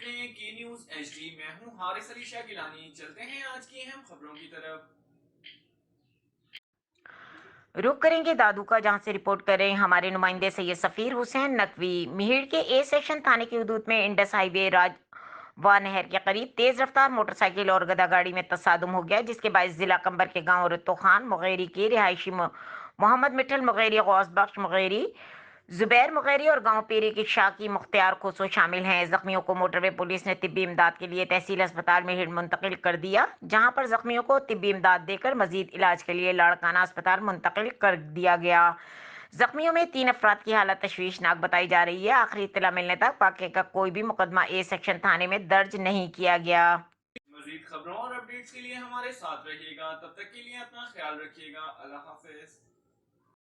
رہے ہیں کی نیوز ایچ ڈی، میں ہوں حارث علی شاہ گیلانی۔ چلتے ہیں آج کی اہم خبروں کی طرف۔ رخ کریں گے دادو کا، جہاں سے رپورٹ کر رہے ہیں ہمارے نمائندے سید سفیر حسین نقوی۔ مہیڑ کے اے سیکشن تھانے کی حدود میں انڈس ہائی وے راجوا نہر کے قریب تیز رفتار موٹر سائیکل اور گدا گاڑی میں تصادم ہو گیا، جس کے باعث ضلع کمبر کے گاؤں رتو خان مغیری کے رہائشی محمد مٹھل مغیری، غوث بخش مغیری، زبیر مغیری اور گاؤں پیری کی شاکی مختار کھوسو شامل ہیں۔ زخمیوں کو موٹر وے پولیس نے طبی امداد کے لیے تحصیل اسپتال مہیڑ منتقل کر دیا، جہاں پر زخمیوں کو طبی امداد دے کر مزید علاج کے لیے لاڑکانہ اسپتال منتقل کر دیا گیا۔ زخمیوں میں 3 افراد کی حالت تشویشناک بتائی جا رہی ہے۔ آخری اطلاع ملنے تک واقعے کا کوئی بھی مقدمہ اے سیکشن تھانے میں درج نہیں کیا گیا۔ مزید خبروں اور اپڈیٹس کے لیے ہمارے ساتھ رہیے گا، تب تک کے لیے اپنا خیال رکھیے گا۔ اللہ حافظ۔